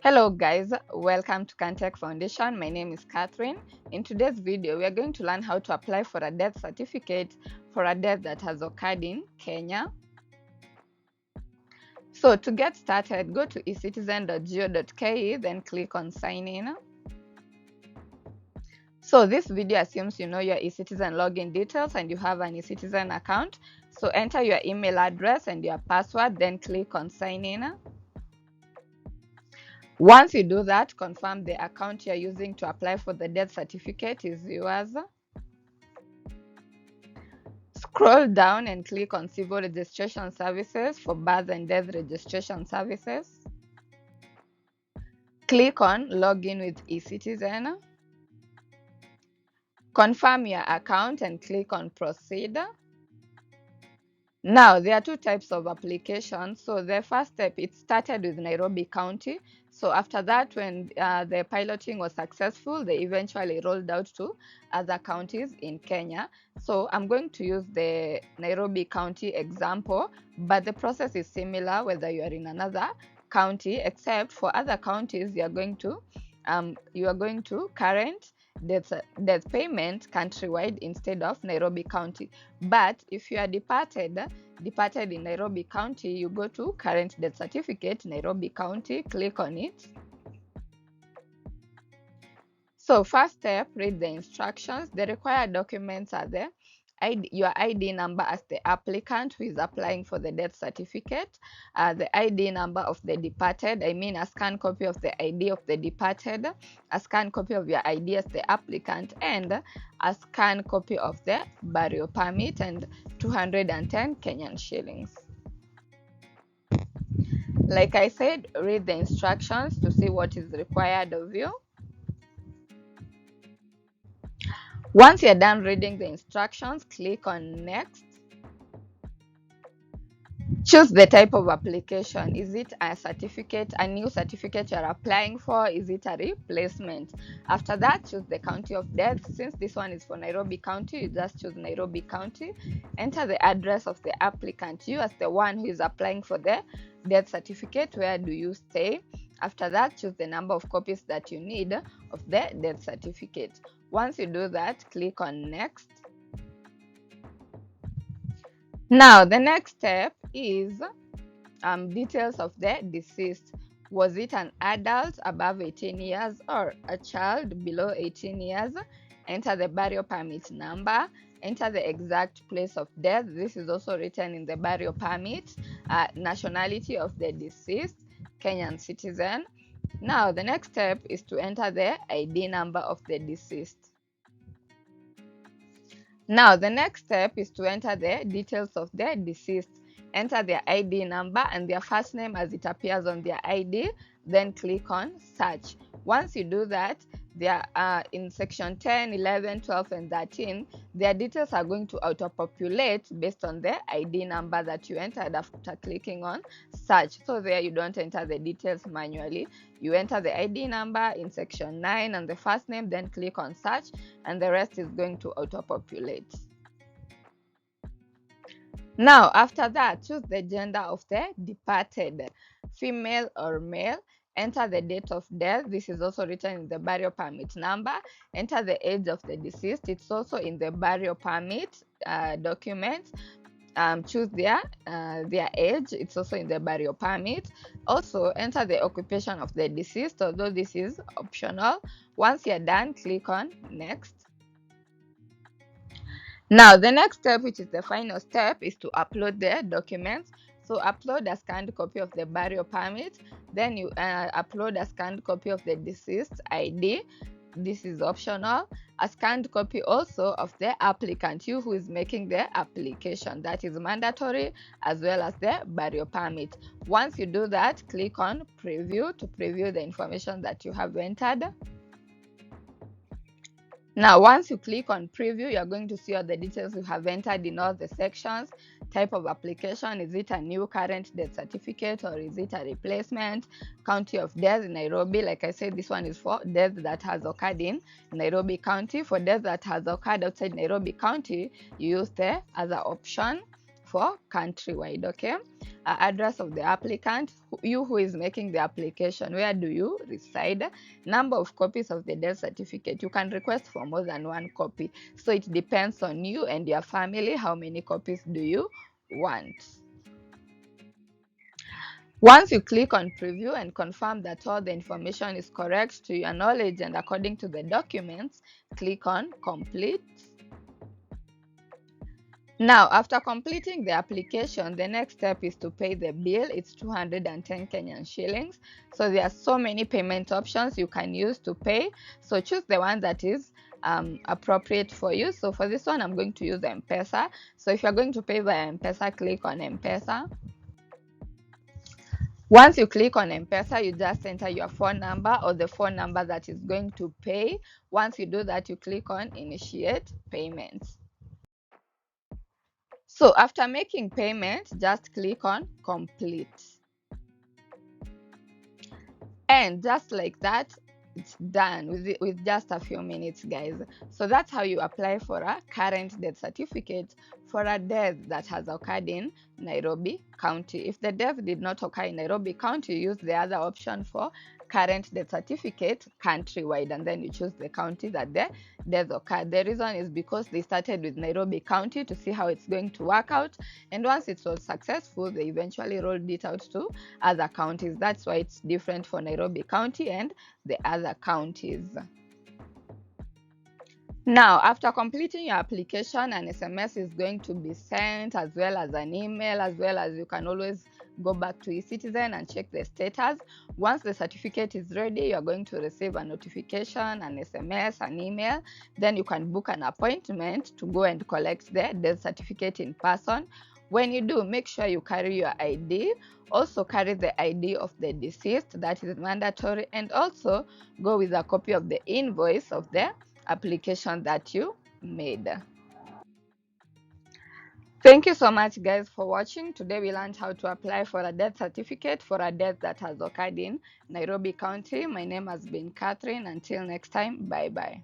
Hello guys, welcome to Cantech Foundation. My name is Catherine. In today's video, we are going to learn how to apply for a death certificate for a death that has occurred in Kenya. So to get started, go to eCitizen.go.ke, then click on sign in. So this video assumes you know your eCitizen login details and you have an eCitizen account. So enter your email address and your password, then click on sign in. Once you do that, confirm the account you're using to apply for the death certificate is yours. Scroll down and click on Civil Registration Services for birth and death registration services. Click on Login with eCitizen. Confirm your account and click on Proceed. Now, there are two types of applications. So the first step, it started with Nairobi County. So after that, when the piloting was successful, they eventually rolled out to other counties in Kenya. So I'm going to use the Nairobi County example, but the process is similar whether you are in another county, except for other counties, you are going to current death payment countrywide instead of Nairobi County. But if you are departed in Nairobi County, you go to current death certificate, Nairobi County, click on it. So first step, read the instructions. The required documents are there. Your ID number as the applicant who is applying for the death certificate, the ID number of the departed, I mean a scanned copy of the ID of the departed, a scanned copy of your ID as the applicant, and a scanned copy of the burial permit, and 210 Kenyan shillings. Like I said, read the instructions to see what is required of you. Once you're done reading the instructions, click on Next. Choose the type of application. Is it a certificate, a new certificate you're applying for? Is it a replacement? After that, choose the county of death. Since this one is for Nairobi County, you just choose Nairobi County. Enter the address of the applicant. You as the one who is applying for the death certificate, where do you stay? After that, choose the number of copies that you need of the death certificate. Once you do that, click on Next. Now, the next step is details of the deceased. Was it an adult above 18 years or a child below 18 years? Enter the burial permit number. Enter the exact place of death. This is also written in the burial permit. Nationality of the deceased, Kenyan citizen. Now, the next step is to enter the ID number of the deceased. Now, the next step is to enter the details of the deceased. Enter their ID number and their first name as it appears on their ID, then click on Search. Once you do that, in section 10, 11, 12, and 13, their details are going to auto-populate based on the ID number that you entered after clicking on Search. So there you don't enter the details manually. You enter the ID number in section 9 and the first name, then click on Search, and the rest is going to auto-populate. Now, after that, choose the gender of the departed, female or male. Enter the date of death. This is also written in the burial permit number. Enter the age of the deceased. It's also in the burial permit document. Choose their age. It's also in the burial permit. Also, enter the occupation of the deceased, although this is optional. Once you're done, click on Next. Now, the next step, which is the final step, is to upload the documents. So upload a scanned copy of the burial permit, then you upload a scanned copy of the deceased ID. This is optional. A scanned copy also of the applicant, you who is making the application. That is mandatory, as well as the burial permit. Once you do that, click on Preview to preview the information that you have entered. Now, once you click on Preview, you're going to see all the details you have entered in all the sections. Type of application, is it a new current death certificate or is it a replacement? County of death, Nairobi. Like I said, this one is for death that has occurred in Nairobi County. For death that has occurred outside Nairobi County, you use the other option. for countrywide. Okay, address of the applicant, you who is making the application, where do you reside, number of copies of the death certificate. You can request for more than one copy, so it depends on you and your family. How many copies do you want? Once you click on preview and confirm that all the information is correct to your knowledge and according to the documents, click on complete. Now, after completing the application, the next step is to pay the bill. It's 210 Kenyan shillings. So there are so many payment options you can use to pay. So choose the one that is appropriate for you. So for this one, I'm going to use M-Pesa. So if you're going to pay via M-Pesa, click on M-Pesa. Once you click on M-Pesa, you just enter your phone number or the phone number that is going to pay. Once you do that, you click on Initiate Payments. So after making payment, just click on Complete. And just like that, it's done with just a few minutes, guys. So that's how you apply for a current death certificate for a death that has occurred in Nairobi County. If the death did not occur in Nairobi County, you use the other option for current death certificate countrywide, and then you choose the county that the death occurred. The reason is because they started with Nairobi County to see how it's going to work out, and once it was successful, they eventually rolled it out to other counties. That's why it's different for Nairobi County and the other counties. Now, after completing your application, an SMS is going to be sent, as well as an email, as well as you can always go back to eCitizen and check the status. Once the certificate is ready, you're going to receive a notification, an SMS, an email. Then you can book an appointment to go and collect the death certificate in person. When you do, make sure you carry your ID. Also carry the ID of the deceased, that is mandatory, and also go with a copy of the invoice of the application that you made. Thank you so much, guys, for watching. Today we learned how to apply for a death certificate for a death that has occurred in Nairobi County. My name has been Catherine. Until next time, bye bye.